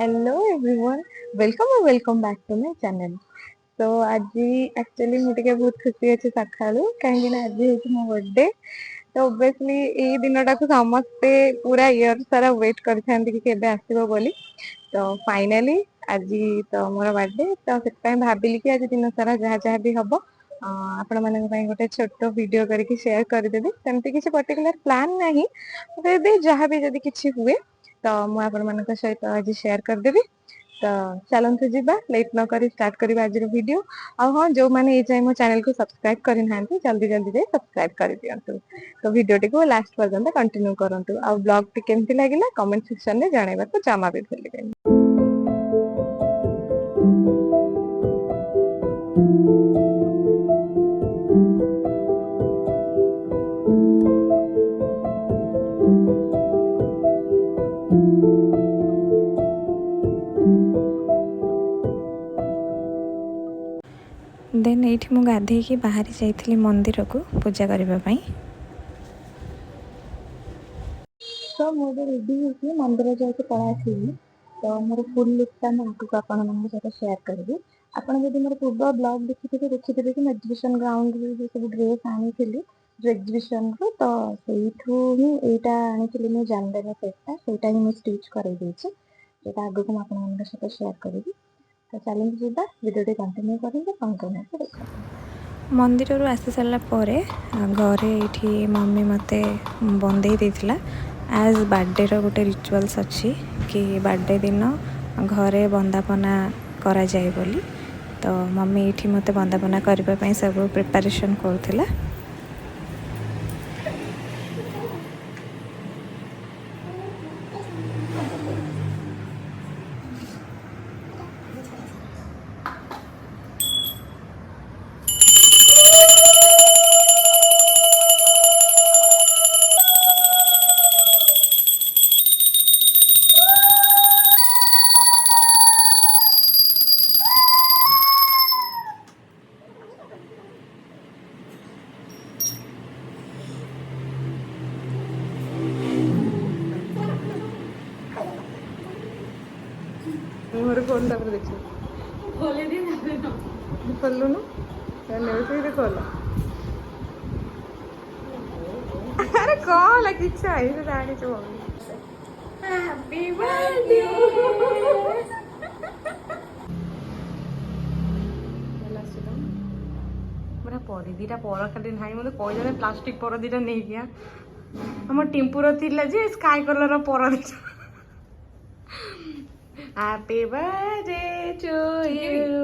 Hello everyone, welcome back to my channel. तो आज actually मुझे बहुत खुशी अच्छे सकाळू कहीं आज मो बर्थडे। तो ऑब्वियसली ये दिनटा को समस्ते पूरा ईयर सारा वेट करते आसो बोली। तो फाइनली आज तो मोर बर्थडे तो से भाविली कि आज दिन सारा जहाँ जहाँ भी हम आपण मान गोटे छोट वीडियो करके शेयर करदेवी। सेमती किसी पर्टिकुलर प्लान नहीं, जहाँ भी जदि किसी हुए तो मुझे सहित आज शेयर करदेवी। तो चलतु जी लेट न करी स्टार्ट करिबा आज वीडियो। आ हाँ, जो मैंने ये मो चैनल को सब्सक्राइब करना जल्दी जल्दी जाए सब्सक्राइब कर दियंतु। तो वीडियो टी को लास्ट पर्यंत कंटिन्यू करंतु। आ ब्लॉग टी केमती लागिला कमेंट सेक्शन में जानइबा को जमा भी भूलिबेनी। देन ये मु गाधे बाहरी जाइली मंदिर को पूजा करने। तो मुझे रेडी होती मंदिर जाके पड़ा आसली। तो मोर फुल लुकटा मुझे आपण सहित शेयर करी। आपड़ जब मोर पूर्व ब्लॉग देखिथे कि एग्जिबिशन ग्राउंड जो सब ड्रेस आनी एग्जिबिशन रू। तो सहीठू ही यहाँ आनी मो जानदानी सेटा से मुझे स्टिच कर आगे को मुझे सहित शेयर करी। तो चलते जीवा वीडियो कंटिन्यू करेंगे कंटिन्यू मंदिर रू आसी सारा घरे ये मम्मी मते बंदे देथिला आज बर्थडे रो गोटे रिचुअल्स अच्छी कि बर्थडे दिन घरे बंदापना करा जाए बोली। तो मम्मी ये मते बंदापना करने सब प्रिपरेशन करुला। मुहर फोन तापर देख खोले दे खोलु न से खोल। अरे कौन किच्छा है से जानी छु हैप्पी बर्थडे मेरा पर दीटा पर खाली ना मत कही प्लास्टिक पर दीटा नहीं गया आम टिम्पुर थी स्काई कलर पर दीटा। Happy birthday to you.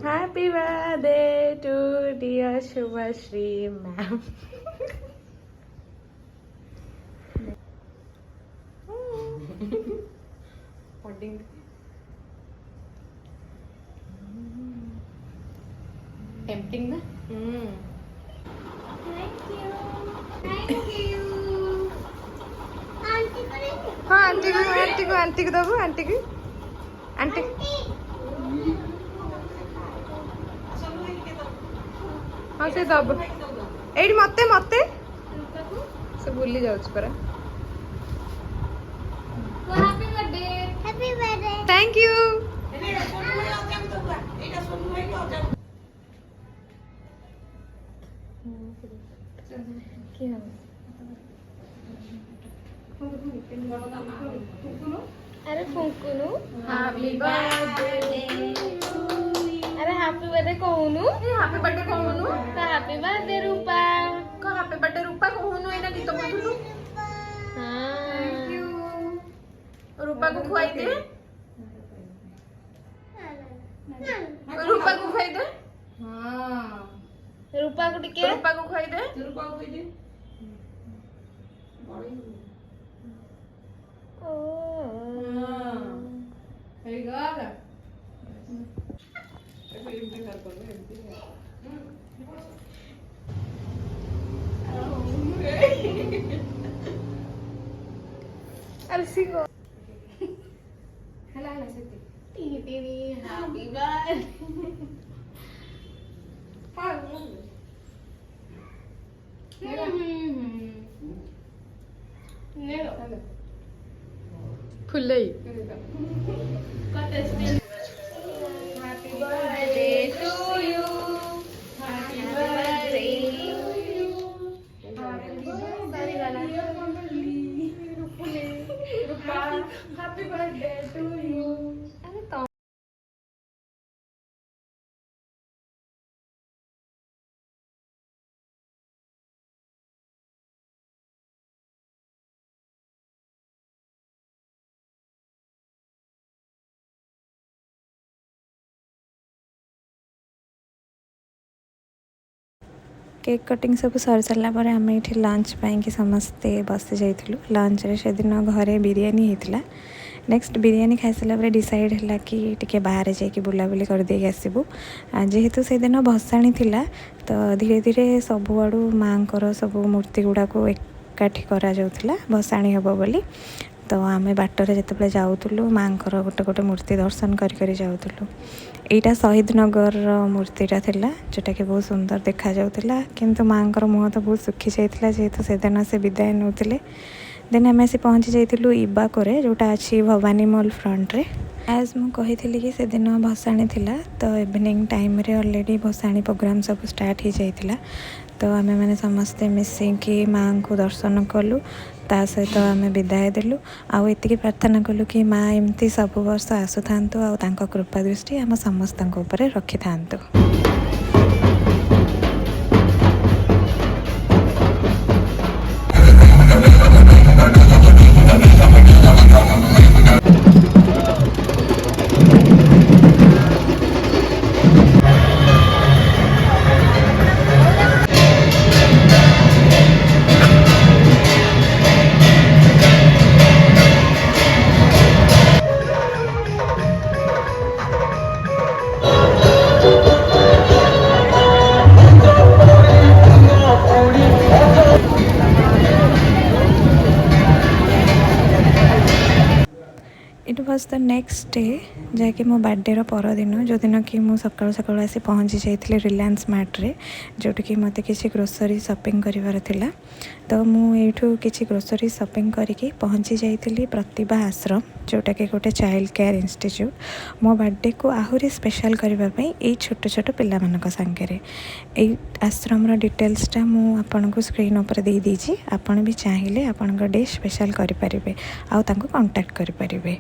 Happy birthday to dear Shubhashri ma'am. Tempting na? Thank you. हाँ आंटी को दबो आंटी हाँ से दब एडी मते मते से भूली जाउछ परा। Happy birthday thank you. क्या अरे फुंकुनु हैप्पी बर्थडे अरे हैप्पी बर्थडे कहूनु हैप्पी बर्थडे कहूनु तो हैप्पी बर्थडे रूपा को हैप्पी बर्थडे रूपा कहूनु एना गीत बोलुनु। हां थैंक यू रूपा को खुआई दे रूपा को खुआई दे। हां रूपा को टिके रूपा को खुआई दे रूपा को खुआई दे अरे सिगो हला हला सेती टीवी हैप्पी बर्थडे हां ने लो फुल्लै Happy birthday to you. Happy birthday to you. Happy birthday, dear Kamali. Rupa. Happy birthday to you. Cake cutting सब सरी सारा पर आम ये लंच पाई समस्ते बसी जाइलु लंच रे से दिन घरे बिरियानी होता नेक्स्ट बिरियानी खाई सारा डिसाइड है कि टिके बाहर जाकि बुलाबुली कर दे आसबू जेहेतु से दिन भसाणी थिला तो धीरे धीरे सबुआड़ू माँ सब मूर्ति गुड़ाक एकाठी करा जाउथला भसाणी हम बोली तो आम बाटर जिते जाऊँ माँ गोटे गोटे मूर्ति दर्शन करी जाऊँ यहाँ शहीद नगर मूर्तिटा थिला जोटा कि बहुत सुंदर देखा जाउथला किंतु माँ मुँह तो बहुत सुखी जाइथिला जेहेतु से दिन से विदाय नौथिले देन आम आसी पहुँची जाइलु इबाकोरे जोटा अच्छी भवानी मॉल फ्रंट रे एज मु कही कि से दिन भसाणी थिला तो इवनिंग टाइम रे ऑलरेडी भसाणी प्रोग्राम सब स्टार्ट हो जाइथिला तो आमे मैंने समस्ते मिसिकी माँ को दर्शन कलु ता सहित आम विदाय देलु आउ एतिकी प्रार्थना कलु कि माँ एमती सब वर्ष आसु थांतु आउ तांको कृपा दृष्टि आम समस्तଙ୍କ ऊपर रखि थांतु। It was the next day जैकि मो बर्थडे परदिन जो दिन कि मु सकाल सकाल आसी पहुँची जाइए रिलायंस मार्ट रे जोटी कि मते किसी ग्रोसरी शॉपिंग करिवार थिला तो मु एठू किसी ग्रोसरी शॉपिंग करके पहुँची जाइए प्रतिभा आश्रम जोटा कि गोटे चाइल्ड केयर इंस्टीट्यूट मो बर्थडे को आहुरी स्पेशल करने ये छोट छोट पिला मानक सांगे आश्रम डिटेल्सटा मु आपन को स्क्रीन ऊपर दे दीजिए आपण भी चाहिए आपण डे स्पेशल करें आउ तांको कांटेक्ट करें।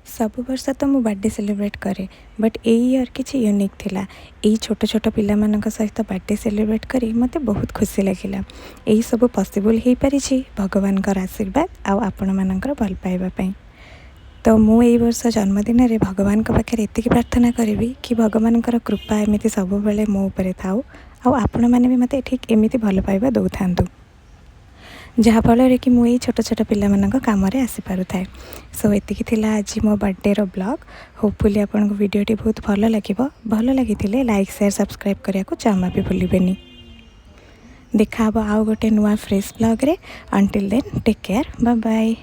सब वर्ष तो मु बर्थडे सेलिब्रेट करे बट यही ईयर किसी यूनिक थिला यही छोट छोट पिला मानक सहित बर्थडे सेलिब्रेट करी मते बहुत खुशी लगिला यही सब पॉसिबल हो पारिछि भगवान आशीर्वाद आउ आपण मानकर भल पाइबा पई। तो मु एई वर्ष जन्मदिन रे भगवान को पाखे एतिकी प्रार्थना करी कि भगवान कृपा एमिति सब बेले मो ऊपर थाउ आउ आपण माने भी मते ठीक एमिति भल पाइबा दउ थांतु जहाँफल कि मुझे छोट छोट पिला काम आसी पार थाए। सो एतिकी थिला आज मो बर्थडे रो ब्लॉग होपफुली आपन को वीडियोटी बहुत भल लगी लाइक शेयर सब्सक्राइब करने को जमा भी भूलें। देखा आउ गोटे नुआ फ्रेश ब्लॉग रे until then take care bye bye.